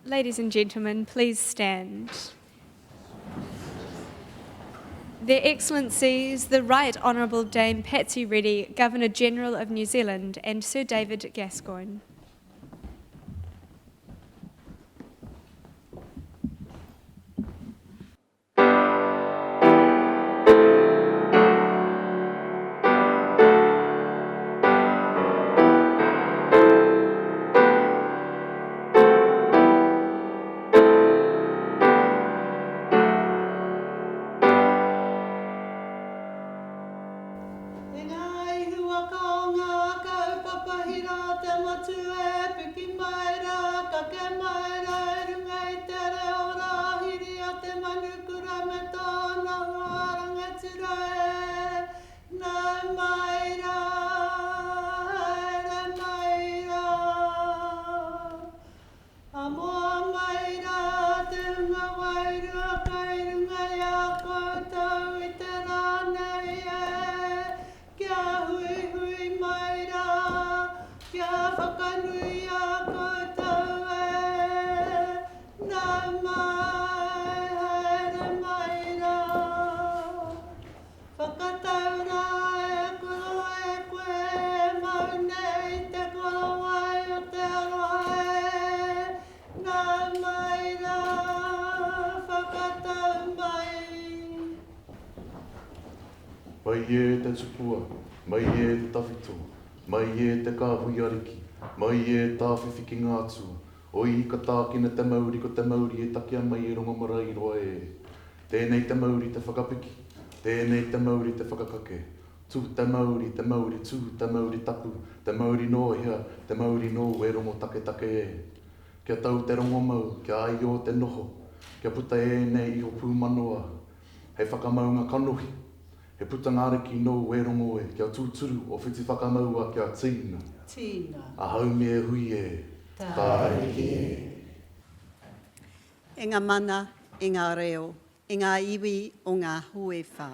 Ladies and gentlemen, please stand. Their Excellencies, the Right Honourable Dame Patsy Reddy, Governor-General of New Zealand, and Sir David Gascoigne. Mai e te tupua, mai e te tawhito, mai e te kāhui ariki, mai e tā whiwhiki ngātua. O i ka tākina te mauri ko te mauri e takia mai e rongo marae roa e. Tēnei te mauri te whakapiki, tēnei te mauri te whakakake. Tū te mauri, tū te mauri tapu, te mauri no hea, te mauri no e rongo take e. Kia tau te rongo mau, kia ai o te noho, kia puta e nei i o pūmanoa. Hei whakamaunga kanohi. He puta ngāriki no e rongo e, kia tūturu o whiti whakamaua kia tīna. Tīna. A haume e hui e, tāiki e. E ngā mana, e ngā reo, e ngā iwi o ngā hoe whā.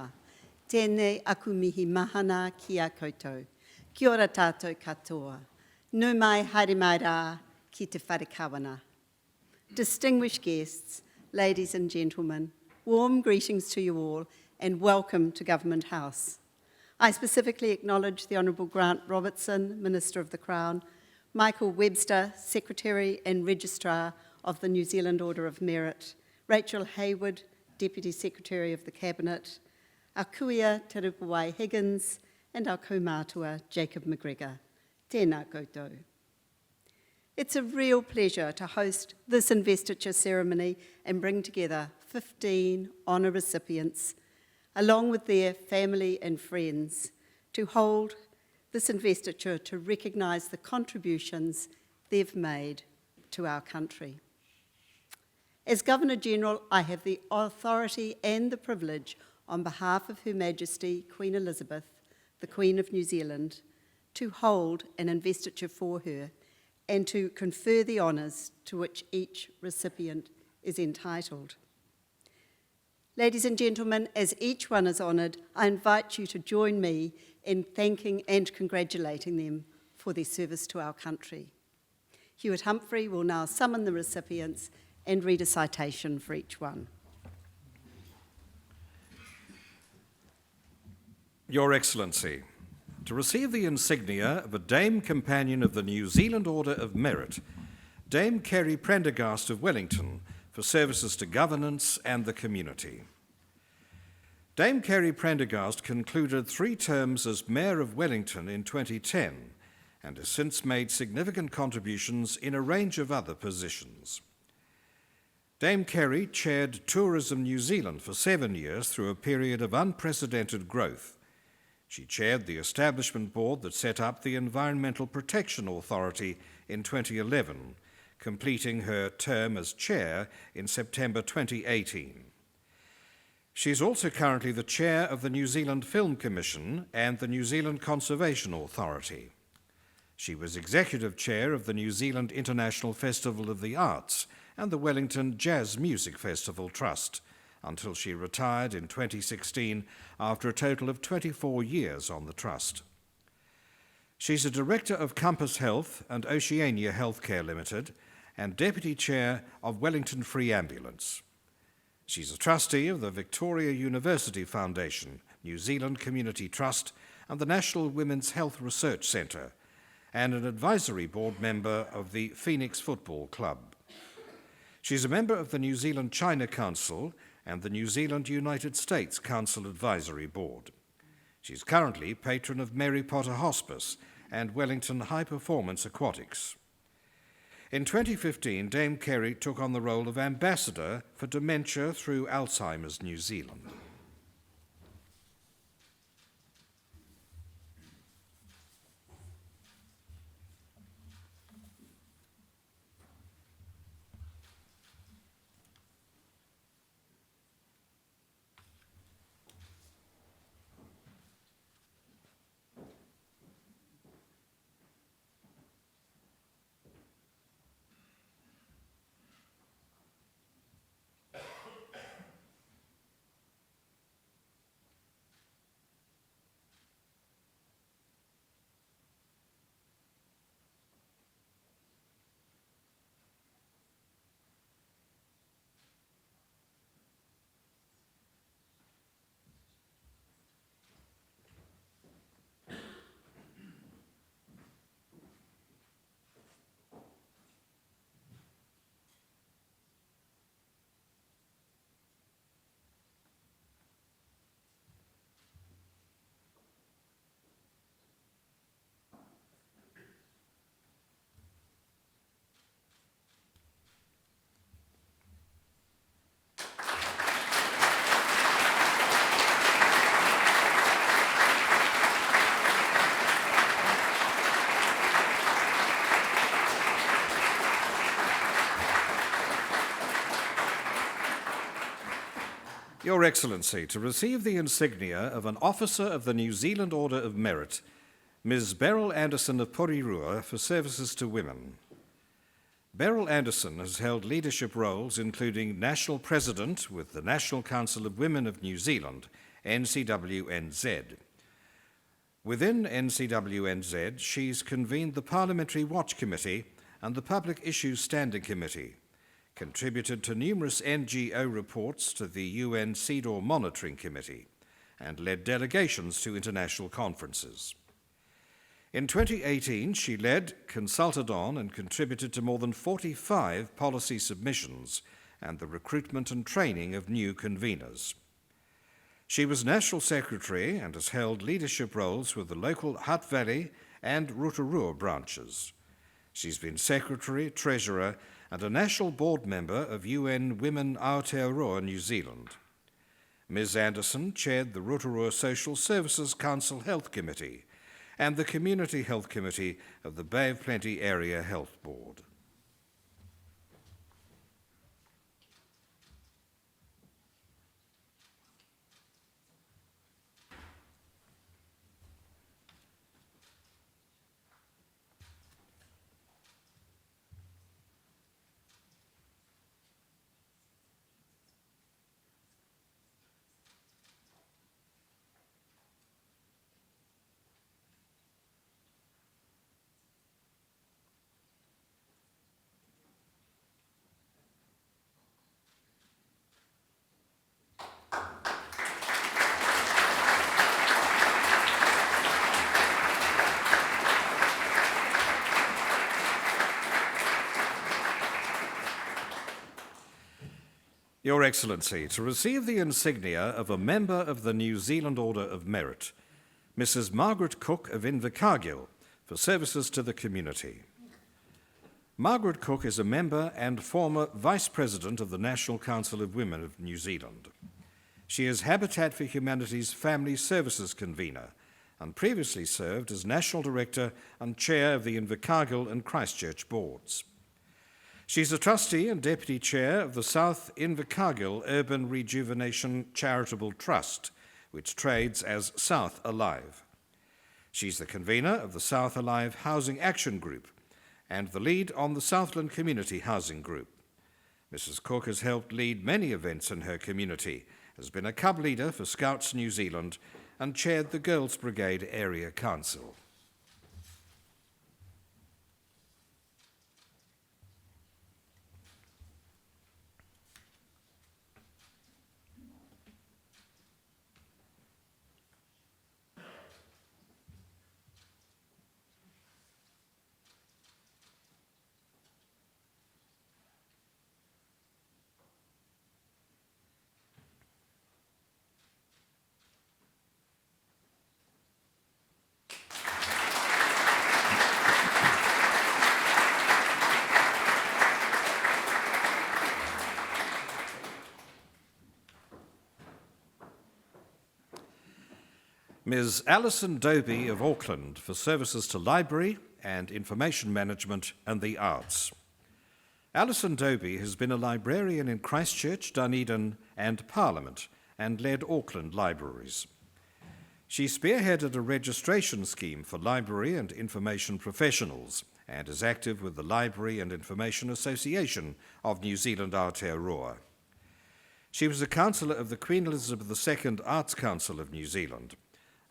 Tēnei aku mihi mahana ki a koutou. Kia ora tātou katoa. Nau mai haere mai rā ki te whare kawana. Distinguished guests, ladies and gentlemen, warm greetings to you all and welcome to Government House. I specifically acknowledge the Honourable Grant Robertson, Minister of the Crown, Michael Webster, Secretary and Registrar of the New Zealand Order of Merit, Rachel Hayward, Deputy Secretary of the Cabinet, our kuia Te Rupawai Higgins, and our kaumātua Jacob McGregor. Tēnā koutou. It's a real pleasure to host this investiture ceremony and bring together 15 honour recipients along with their family and friends, to hold this investiture to recognise the contributions they've made to our country. As Governor-General, I have the authority and the privilege on behalf of Her Majesty Queen Elizabeth, the Queen of New Zealand, to hold an investiture for her and to confer the honours to which each recipient is entitled. Ladies and gentlemen, as each one is honoured, I invite you to join me in thanking and congratulating them for their service to our country. Hewitt Humphrey will now summon the recipients and read a citation for each one. Your Excellency, to receive the insignia of a Dame Companion of the New Zealand Order of Merit, Dame Kerry Prendergast of Wellington, for services to governance and the community. Dame Kerry Prendergast concluded 3 terms as Mayor of Wellington in 2010 and has since made significant contributions in a range of other positions. Dame Kerry chaired Tourism New Zealand for 7 years through a period of unprecedented growth. She chaired the establishment board that set up the Environmental Protection Authority in 2011, completing her term as chair in September 2018. She's also currently the chair of the New Zealand Film Commission and the New Zealand Conservation Authority. She was executive chair of the New Zealand International Festival of the Arts and the Wellington Jazz Music Festival Trust until she retired in 2016 after a total of 24 years on the trust. She's a director of Compass Health and Oceania Healthcare Limited and Deputy Chair of Wellington Free Ambulance. She's a trustee of the Victoria University Foundation, New Zealand Community Trust, and the National Women's Health Research Centre, and an advisory board member of the Phoenix Football Club. She's a member of the New Zealand-China Council and the New Zealand-United States Council Advisory Board. She's currently patron of Mary Potter Hospice and Wellington High Performance Aquatics. In 2015, Dame Kerry took on the role of Ambassador for Dementia through Alzheimer's New Zealand. Your Excellency, to receive the insignia of an Officer of the New Zealand Order of Merit, Ms. Beryl Anderson of Porirua for services to women. Beryl Anderson has held leadership roles including National President with the National Council of Women of New Zealand, NCWNZ. Within NCWNZ, she's convened the Parliamentary Watch Committee and the Public Issues Standing Committee, contributed to numerous NGO reports to the UN CEDAW Monitoring Committee, and led delegations to international conferences. In 2018, she led, consulted on, and contributed to more than 45 policy submissions and the recruitment and training of new conveners. She was National Secretary and has held leadership roles with the local Hutt Valley and Rotorua branches. She's been Secretary, Treasurer, and a National Board Member of UN Women Aotearoa New Zealand. Ms. Anderson chaired the Rotorua Social Services Council Health Committee and the Community Health Committee of the Bay of Plenty Area Health Board. Your Excellency, to receive the insignia of a member of the New Zealand Order of Merit, Mrs. Margaret Cook of Invercargill for services to the community. Margaret Cook is a member and former Vice President of the National Council of Women of New Zealand. She is Habitat for Humanity's Family Services Convener and previously served as National Director and Chair of the Invercargill and Christchurch boards. She's a trustee and deputy chair of the South Invercargill Urban Rejuvenation Charitable Trust, which trades as South Alive. She's the convener of the South Alive Housing Action Group and the lead on the Southland Community Housing Group. Mrs. Cook has helped lead many events in her community, has been a cub leader for Scouts New Zealand, and chaired the Girls Brigade Area Council. Ms. Alison Dobie of Auckland for services to library and information management and the arts. Alison Dobie has been a librarian in Christchurch, Dunedin and Parliament and led Auckland libraries. She spearheaded a registration scheme for library and information professionals and is active with the Library and Information Association of New Zealand Aotearoa. She was a councillor of the Queen Elizabeth II Arts Council of New Zealand,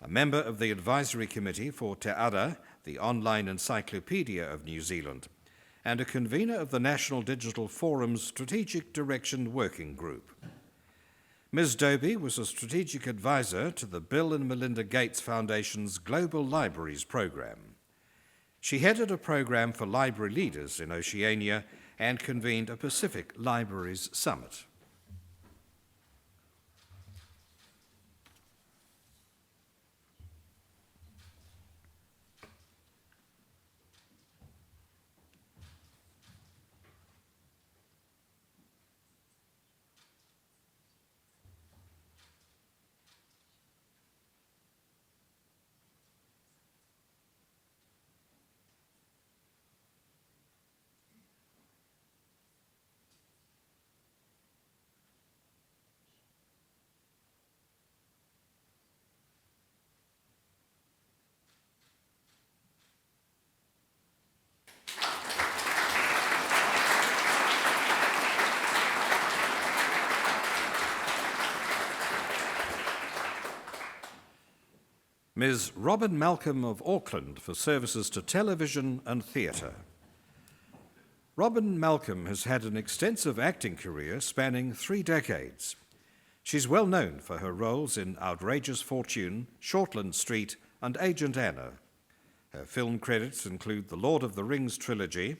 a member of the Advisory Committee for Te Ara, the Online Encyclopedia of New Zealand, and a convener of the National Digital Forum's Strategic Direction Working Group. Ms. Dobie was a strategic advisor to the Bill and Melinda Gates Foundation's Global Libraries program. She headed a program for library leaders in Oceania and convened a Pacific Libraries Summit. Ms. Robin Malcolm of Auckland for services to television and theatre. Robin Malcolm has had an extensive acting career spanning 3 decades. She's well known for her roles in Outrageous Fortune, Shortland Street, and Agent Anna. Her film credits include the Lord of the Rings trilogy,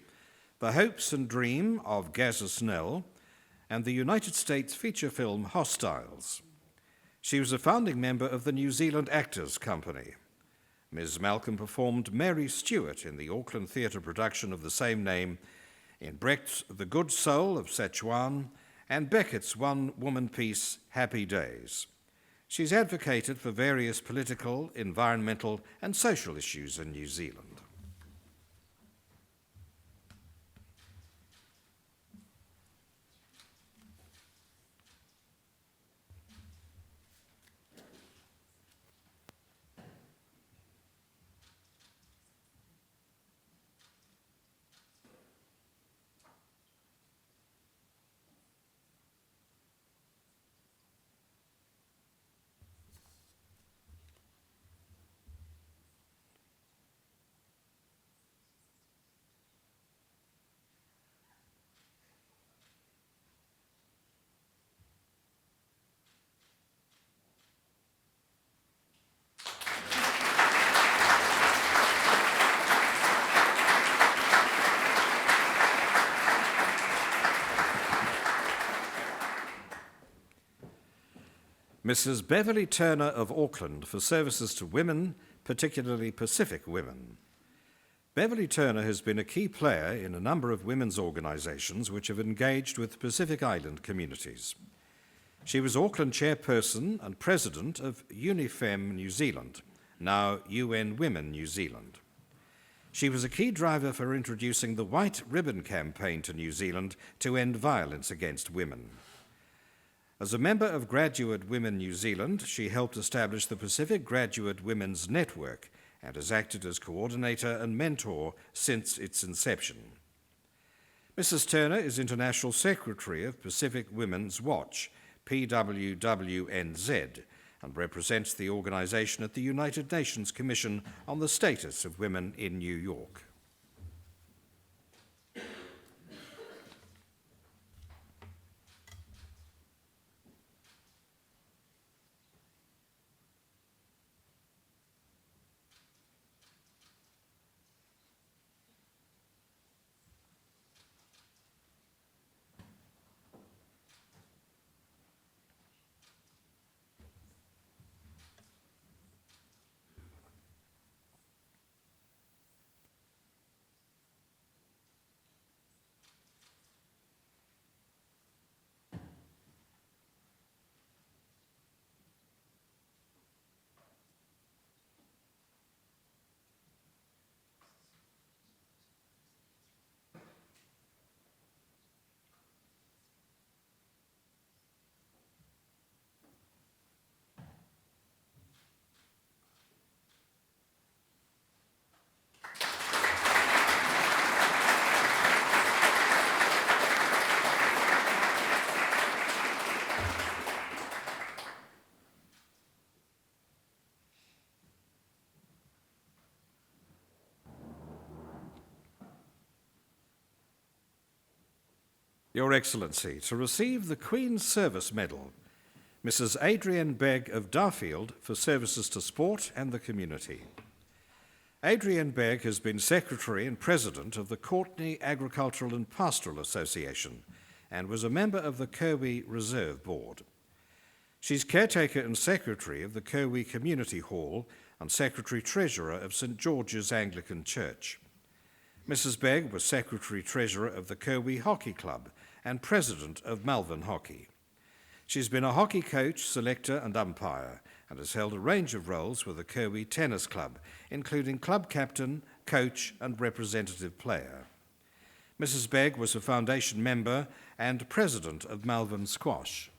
The Hopes and Dream of Gazza Snell, and the United States feature film Hostiles. She was a founding member of the New Zealand Actors Company. Ms. Malcolm performed Mary Stuart in the Auckland Theatre production of the same name, in Brecht's The Good Soul of Szechuan, and Beckett's one-woman piece, Happy Days. She's advocated for various political, environmental, and social issues in New Zealand. Mrs. Beverly Turner of Auckland for services to women, particularly Pacific women. Beverly Turner has been a key player in a number of women's organisations which have engaged with Pacific Island communities. She was Auckland chairperson and president of UNIFEM New Zealand, now UN Women New Zealand. She was a key driver for introducing the White Ribbon Campaign to New Zealand to end violence against women. As a member of Graduate Women New Zealand, she helped establish the Pacific Graduate Women's Network and has acted as coordinator and mentor since its inception. Mrs. Turner is International Secretary of Pacific Women's Watch, PWWNZ, and represents the organization at the United Nations Commission on the Status of Women in New York. Your Excellency, to receive the Queen's Service Medal, Mrs. Adrienne Begg of Darfield for services to sport and the community. Adrienne Begg has been Secretary and President of the Courtenay Agricultural and Pastoral Association and was a member of the Kirwee Reserve Board. She's caretaker and secretary of the Kirwee Community Hall and secretary-treasurer of St George's Anglican Church. Mrs. Begg was secretary-treasurer of the Kirwee Hockey Club and president of Malvern Hockey. She's been a hockey coach, selector and umpire and has held a range of roles with the Kirwee Tennis Club, including club captain, coach and representative player. Mrs. Begg was a foundation member and president of Malvern Squash.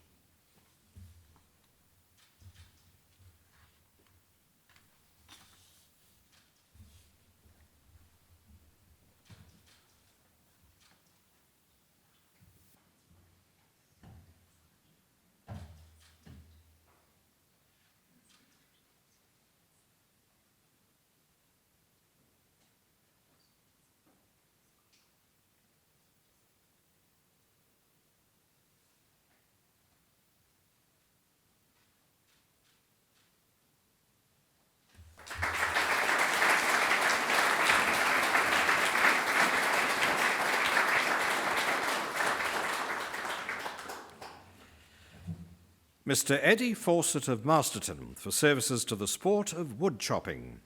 Mr. Eddie Fawcett of Masterton for services to the sport of wood chopping.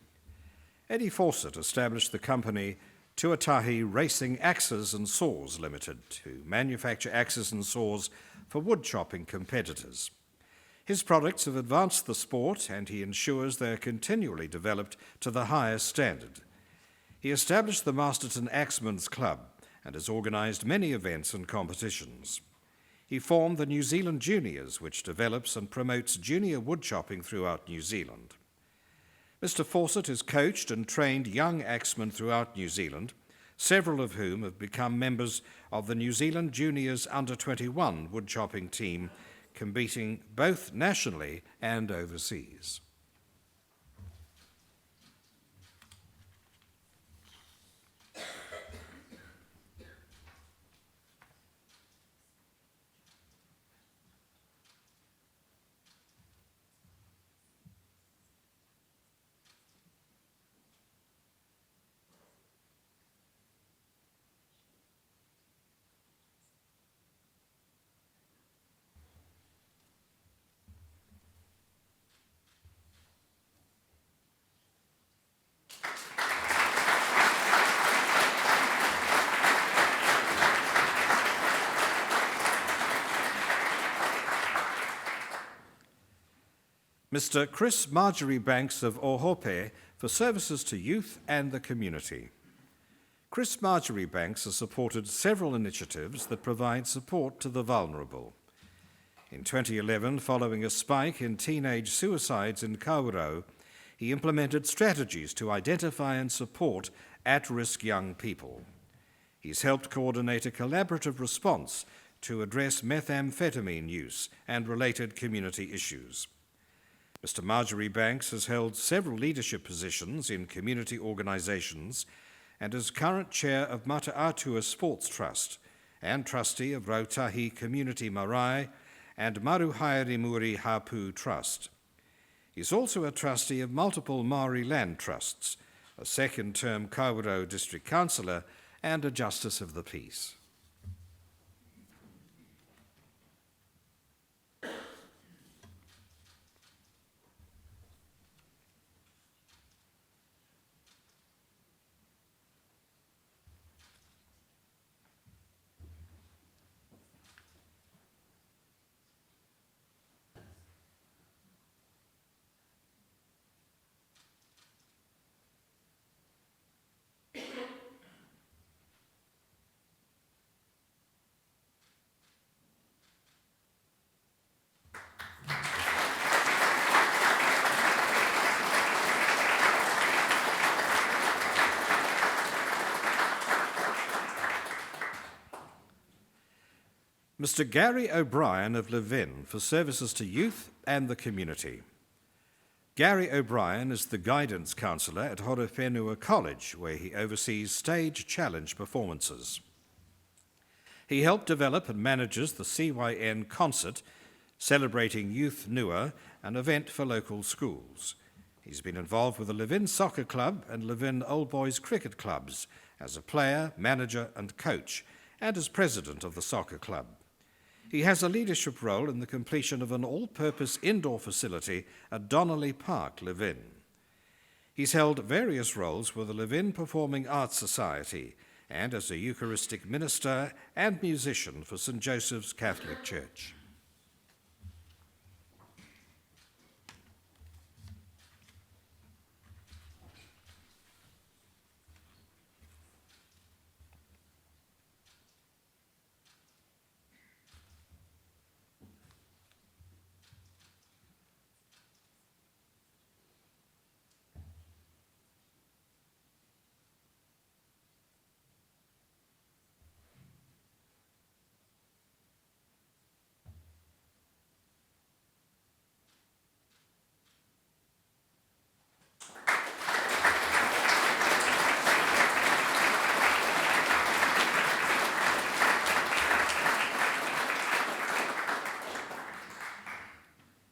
Eddie Fawcett established the company Tuatahi Racing Axes and Saws Limited to manufacture axes and saws for wood chopping competitors. His products have advanced the sport and he ensures they are continually developed to the highest standard. He established the Masterton Axemen's Club and has organised many events and competitions. He formed the New Zealand Juniors, which develops and promotes junior woodchopping throughout New Zealand. Mr. Fawcett has coached and trained young axemen throughout New Zealand, several of whom have become members of the New Zealand Juniors Under-21 woodchopping team, competing both nationally and overseas. Mr. Chris Marjoribanks of Ohope for services to youth and the community. Chris Marjoribanks has supported several initiatives that provide support to the vulnerable. In 2011, following a spike in teenage suicides in Kawerau, he implemented strategies to identify and support at-risk young people. He's helped coordinate a collaborative response to address methamphetamine use and related community issues. Mr. Marjoribanks has held several leadership positions in community organisations and is current chair of Mataatua Sports Trust and trustee of Rautahi Community Marae and Maruhaere Muri Hapu Trust. He is also a trustee of multiple Maori land trusts, a second-term Kawerau District Councillor and a Justice of the Peace. Mr. Gary O'Brien of Levin for services to youth and the community. Gary O'Brien is the guidance counsellor at Horowhenua College, where he oversees stage challenge performances. He helped develop and manages the CYN concert, celebrating Youth Nua, an event for local schools. He's been involved with the Levin Soccer Club and Levin Old Boys Cricket Clubs as a player, manager and coach, and as president of the soccer club. He has a leadership role in the completion of an all-purpose indoor facility at Donnelly Park, Levin. He's held various roles with the Levin Performing Arts Society and as a Eucharistic minister and musician for St. Joseph's Catholic Church.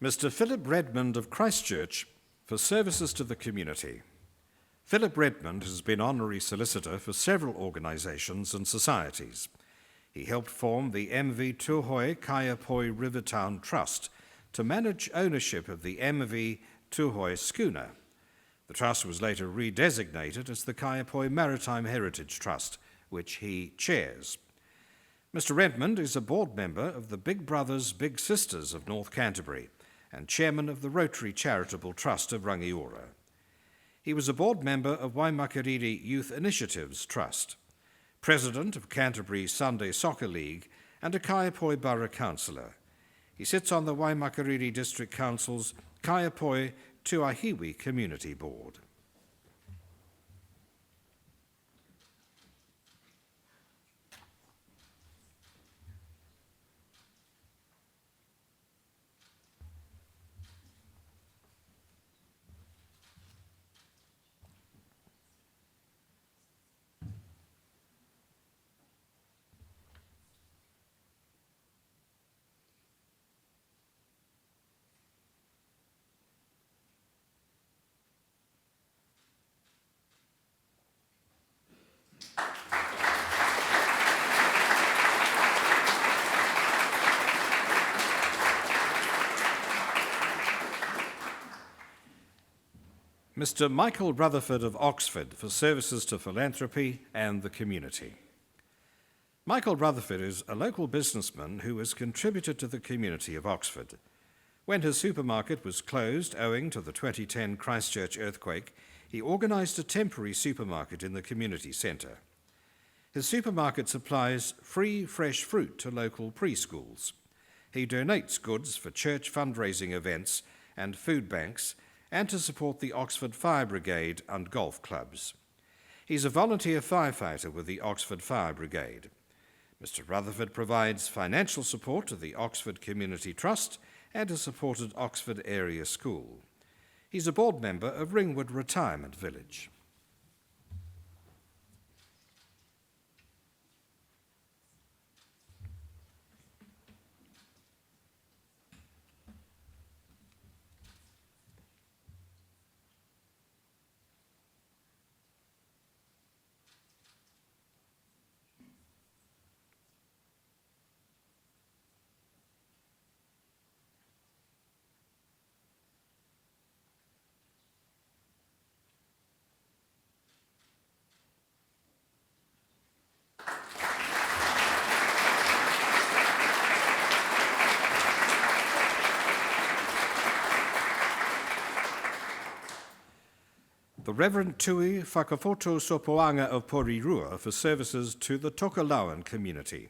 Mr. Philip Redmond of Christchurch for services to the community. Philip Redmond has been honorary solicitor for several organisations and societies. He helped form the MV Tuhoi Kaiapoi Rivertown Trust to manage ownership of the MV Tuhoi schooner. The trust was later redesignated as the Kaiapoi Maritime Heritage Trust, which he chairs. Mr. Redmond is a board member of the Big Brothers Big Sisters of North Canterbury and chairman of the Rotary Charitable Trust of Rangiora. He was a board member of Waimakariri Youth Initiatives Trust, president of Canterbury Sunday Soccer League, and a Kaiapoi Borough Councillor. He sits on the Waimakariri District Council's Kaiapoi Tuahiwi Community Board. Mr. Michael Rutherford of Oxford for services to philanthropy and the community. Michael Rutherford is a local businessman who has contributed to the community of Oxford. When his supermarket was closed owing to the 2010 Christchurch earthquake, he organised a temporary supermarket in the community centre. His supermarket supplies free fresh fruit to local preschools. He donates goods for church fundraising events and food banks and to support the Oxford Fire Brigade and golf clubs. He's a volunteer firefighter with the Oxford Fire Brigade. Mr. Rutherford provides financial support to the Oxford Community Trust and has supported Oxford Area School. He's a board member of Ringwood Retirement Village. The Reverend Tui Whakafoto Sopoanga of Porirua for services to the Tokelauan community.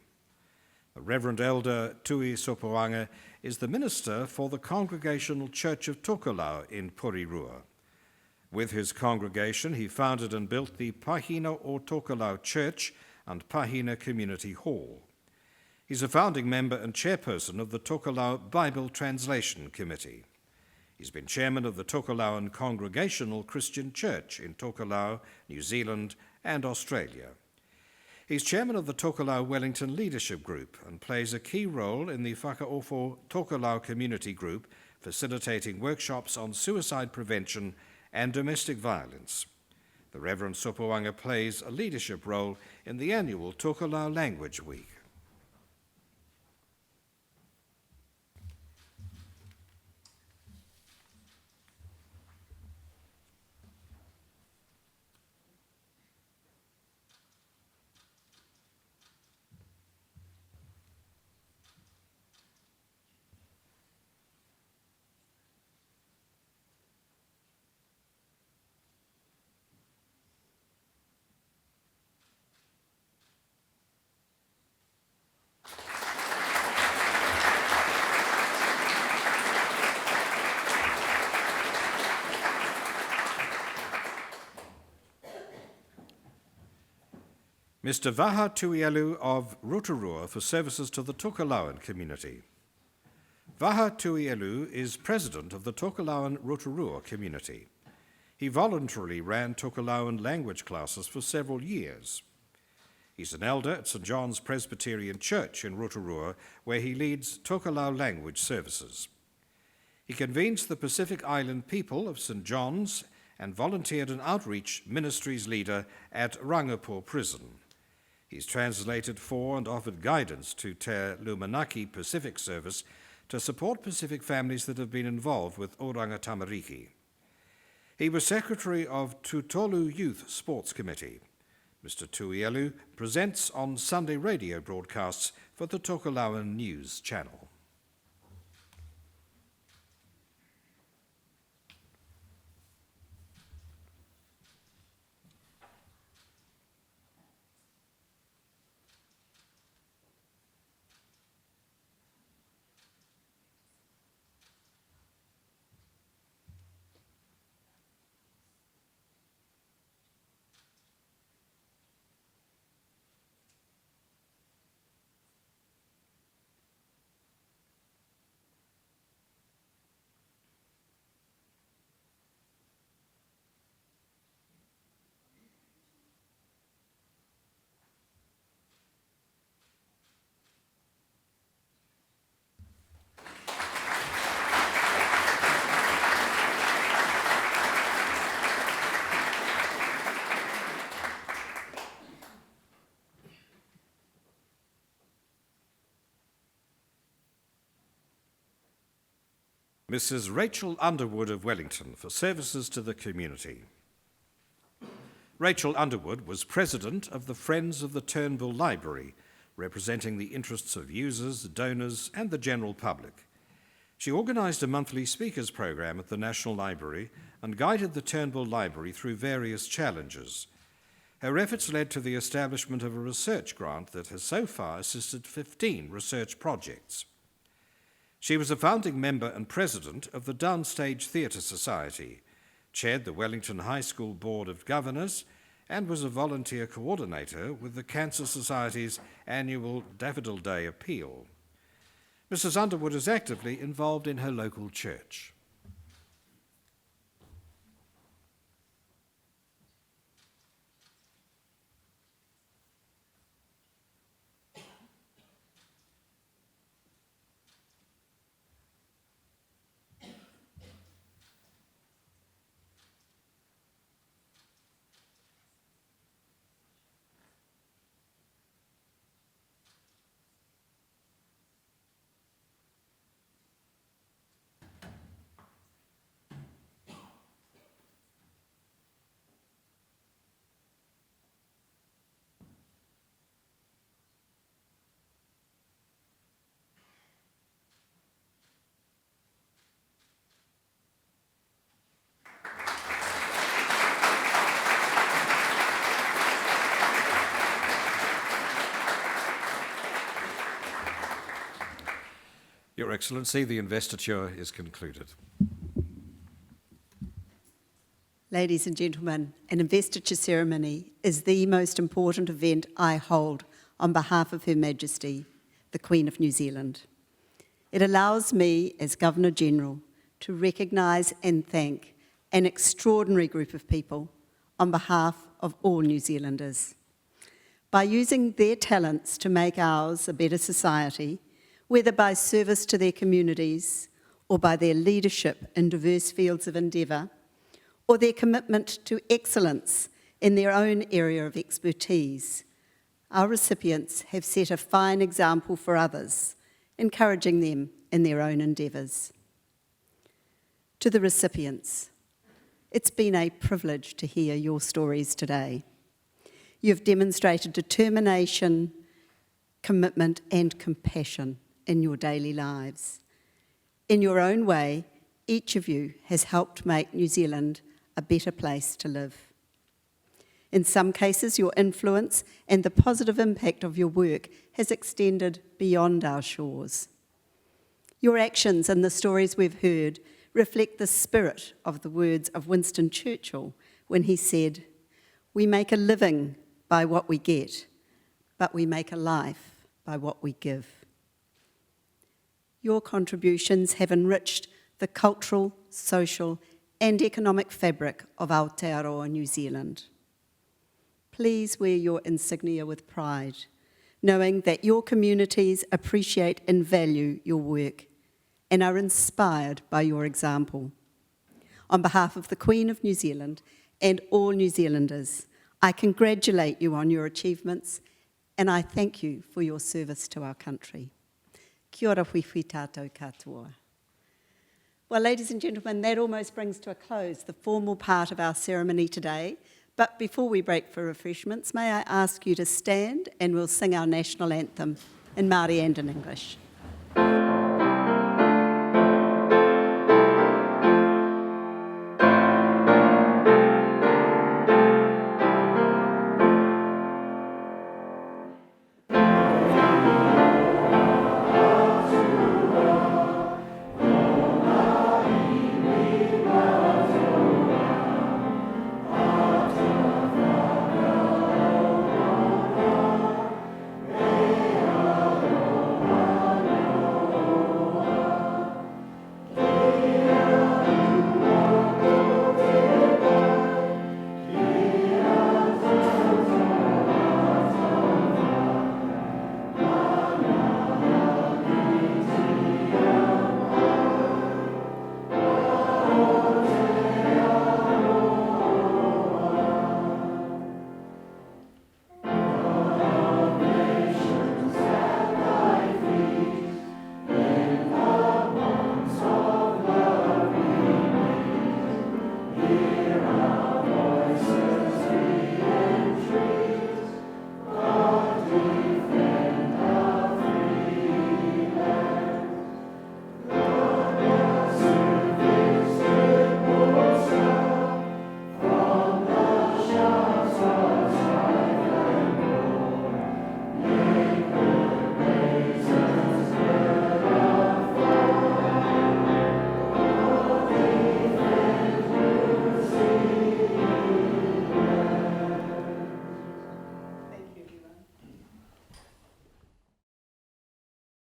The Reverend Elder Tui Sopoanga is the minister for the Congregational Church of Tokelau in Porirua. With his congregation, he founded and built the Pahina o Tokelau Church and Pahina Community Hall. He's a founding member and chairperson of the Tokelau Bible Translation Committee. He's been chairman of the Tokelauan Congregational Christian Church in Tokelau, New Zealand, and Australia. He's chairman of the Tokelau Wellington Leadership Group and plays a key role in the Whakaofo Tokelau Community Group, facilitating workshops on suicide prevention and domestic violence. The Reverend Sopoanga plays a leadership role in the annual Tokelau Language Week. Mr. Vaha Tuielu of Rotorua for services to the Tokelauan community. Vaha Tuielu is president of the Tokelauan Rotorua community. He voluntarily ran Tokelauan language classes for several years. He's an elder at St. John's Presbyterian Church in Rotorua, where he leads Tokelau language services. He convenes the Pacific Island people of St. John's and volunteered an outreach ministries leader at Rangipo Prison. He's translated for and offered guidance to Te Lumanaki Pacific Service to support Pacific families that have been involved with Oranga Tamariki. He was secretary of Tutolu Youth Sports Committee. Mr. Tuielu presents on Sunday radio broadcasts for the Tokelauan News Channel. Mrs. Rachel Underwood of Wellington for services to the community. Rachel Underwood was president of the Friends of the Turnbull Library, representing the interests of users, donors, and the general public. She organized a monthly speakers program at the National Library and guided the Turnbull Library through various challenges. Her efforts led to the establishment of a research grant that has so far assisted 15 research projects. She was a founding member and president of the Downstage Theatre Society, chaired the Wellington High School Board of Governors, and was a volunteer coordinator with the Cancer Society's annual Daffodil Day appeal. Mrs. Underwood is actively involved in her local church. Your Excellency, the investiture is concluded. Ladies and gentlemen, an investiture ceremony is the most important event I hold on behalf of Her Majesty, the Queen of New Zealand. It allows me, as Governor-General, to recognise and thank an extraordinary group of people on behalf of all New Zealanders. by using their talents to make ours a better society, whether by service to their communities or by their leadership in diverse fields of endeavour, or their commitment to excellence in their own area of expertise, our recipients have set a fine example for others, encouraging them in their own endeavours. To the recipients, it's been a privilege to hear your stories today. You've demonstrated determination, commitment and compassion in your daily lives. In your own way, each of you has helped make New Zealand a better place to live. In some cases, your influence and the positive impact of your work has extended beyond our shores. Your actions and the stories we've heard reflect the spirit of the words of Winston Churchill when he said, "We make a living by what we get, but we make a life by what we give." Your contributions have enriched the cultural, social and economic fabric of Aotearoa New Zealand. Please wear your insignia with pride, knowing that your communities appreciate and value your work and are inspired by your example. On behalf of the Queen of New Zealand and all New Zealanders, I congratulate you on your achievements and I thank you for your service to our country. Kia ora whiwhi tātou katoa. Well, ladies and gentlemen, that almost brings to a close the formal part of our ceremony today. But before we break for refreshments, may I ask you to stand and we'll sing our national anthem in Māori and in English.